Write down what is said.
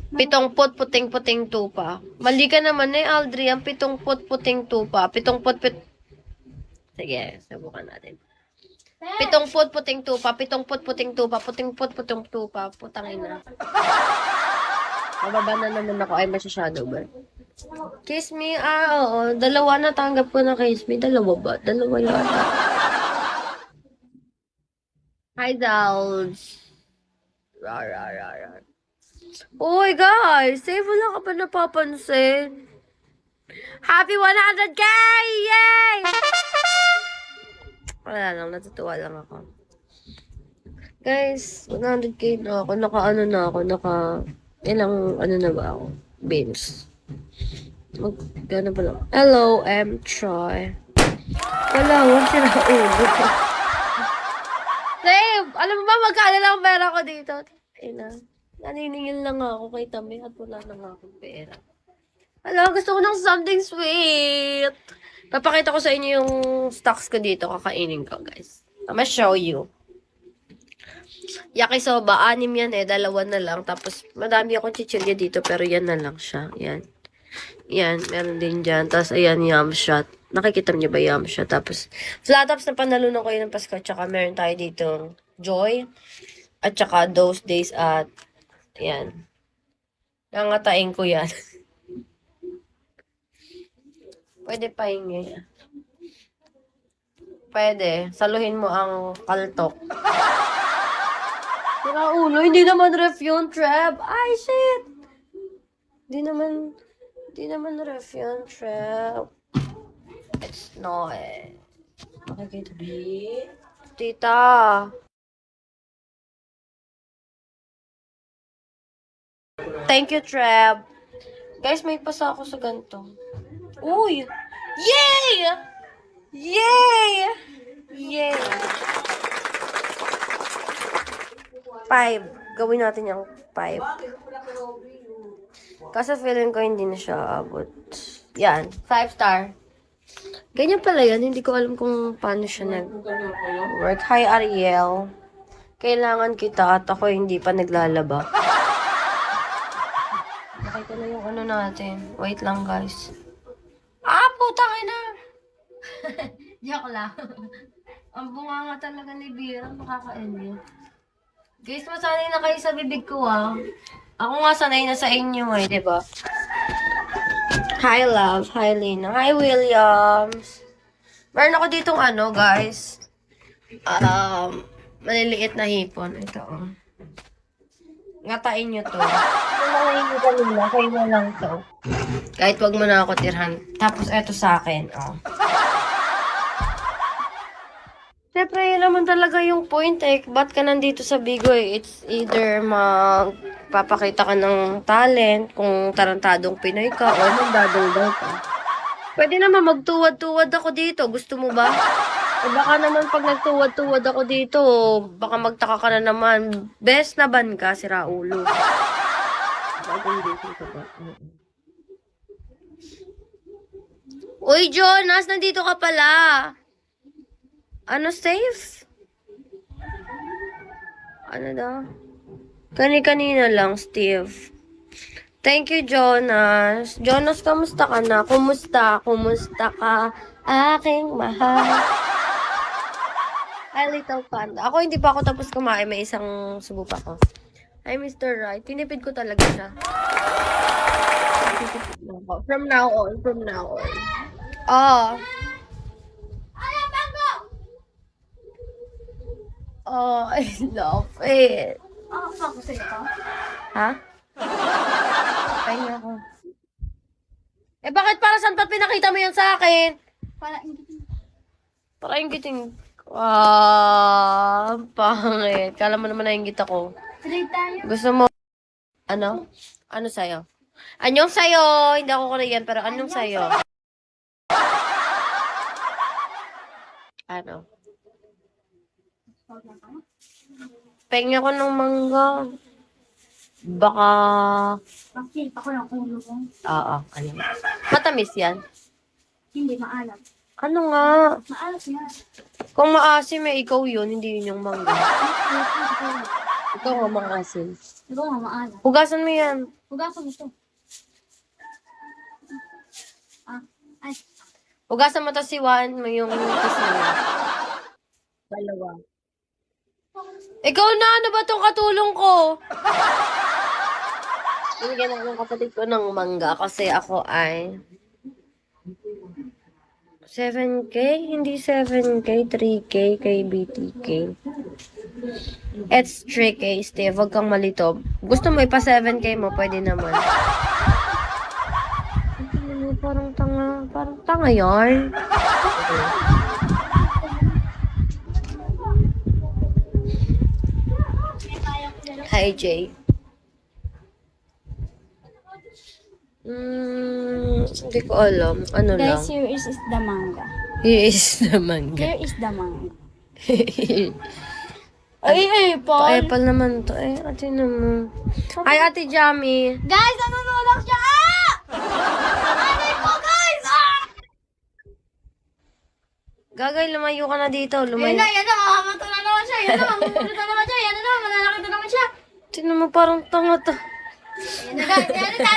Pitongpot puting-puting tupa. Mali ka naman eh, Aldri. Ang pitongpot puting tupa. Sige, subukan natin. Pitongpot puting tupa. Pitongpot puting tupa. Putingpot puting tupa. Putangin na. Mababa na naman ako. Ay, masyashadow ba? Kiss me. Oo. Dalawa na tanggap ko na kiss me. Dalawa ba? Dalawa yata. Hi, dolls. Rar. Uy, guys! Save wala ka pa napapansin. Happy 100K! Yay! Wala lang, natutuwa lang ako. Guys, 100K na ako. Ilang, na ba ako? Beans. Gano'n pala. Hello, I'm Troy. Wala, huwag sila ulo. Save! Alam mo ba, magkano lang pera ko dito? Naniningil lang ako kay Tami at wala na nga akong pera. Alam, gusto ko ng something sweet. Papakita ko sa inyo yung stocks ko dito. Kakainin ko, guys. I'm gonna show you. Yakisoba, 6 yan eh. 2 na lang. Tapos, madami akong chichirya dito. Pero yan na lang siya. Yan. Yan, meron din dyan. Tapos, ayan, yum shot. Nakikita niyo ba yum shot? Tapos, flat tops na panalunan ko yun ng Pasko. Tsaka, meron tayo dito Joy. At tsaka, those days at yan. Nangatain ko yan. Pwede pahingi. Pwede. Saluhin mo ang kaltok. Sira ulo. Hindi naman ref yun, Treb. Ay, shit. Hindi naman ref yun, Treb. It's not. Makikita. Tita. Thank you, Treb. Guys, may pasa ako sa ganito. Uy! Yay! Yay! Yay! 5. Gawin natin yung 5. Kasi feeling ko hindi na siya abot. Yan. 5 star. Ganyan pala yan. Hindi ko alam kung paano siya nag-work. Hi, Ariel. Kailangan kita at ako hindi pa naglalaba. Nakita na yung ano natin. Wait lang, guys. Putang ina! Joke lang. Ang bunga nga talaga ni Bira. Makakain. Guys, masanay na kayo sa bibig ko, Ako nga sanay na sa inyo, diba? Hi, love. Hi, Lina. Hi, Williams. Meron ako ditong guys. Maliliit na hipon. Ito, Ngatain nyo to. Ngatain nyo kanina. Kayo na lang to. Kahit wag mo na ako tirhan. Tapos, eto sa akin, Siyempre, yun naman talaga yung point, Ba't ka nandito sa Bigo, It's either magpapakita ka ng talent, kung tarantadong Pinoy ka, o magdadaldal ka. Pwede naman magtuwad-tuwad ako dito. Gusto mo ba? O baka naman pag nagtuwad-tuwad ako dito, baka magtaka ka na naman. Best na ban ka, sira ulo. Uy, Jonas, nandito ka pala. Ano, safe? Ano daw? Kanina lang, Steve. Thank you, Jonas. Jonas, kamusta ka na? Kumusta ka? Aking mahal. Hi, little panda. Ako, hindi pa ako tapos kumain. May isang subo pa ko. Hi, Mr. Right. Tinipid ko talaga siya. From now on. Oh, I love it. Ako sa'yo ka? Ha? Pahinga ako. Bakit para saan pa pinakita mo yan sa akin? Para inggitin. Pangit. Kala mo naman nainggit ako. Trade tayo. Gusto mo, ano? Ano sa'yo? Anyong sa'yo! Hindi ako Korean, pero anyong sa'yo? Ano? Pengen ako ng mangga. Baka... Bakit? Ako yung ulo ko. Oo, ano? Matamis yan? Hindi, maalat. Ano nga? Maalat yan. Kung maasim ikaw yun, hindi yun yung mangga. Ikaw nga maasim. Ikaw nga maalat. Hugasan mo yan. Hugasan mo to. Ah, ay. Hugasan mo to si Juan mo yung kiss niya. Dalawa. Ikaw na, ano ba tong katulong ko? Binigyan ako ng kapatid ko ng mangga kasi ako ay 7K? Hindi 7K, 3K kay BTK. It's 3K, Steve. Huwag kang malito. Gusto mo ipa 7K mo, pwede naman. Parang tanga. Parang tanga yarn. Hi, Jay. Hindi ko alam. Ano lang? Guys, here is the manga. Here is the manga. Here is the manga. Ay, Apple naman to. Ate naman. Hi, Ate Jamie. Guys, nanonood siya! Ah! Nanay ko, guys! Ah! Gagay, lumayo ka na dito. Yan Lumayo. na, makakamata na naman siya. Yan na, mamumunod na naman siya. Yan na, malalaki na naman siya. Tingnan mo, parang tanga to. Yan na, guys. Yan na,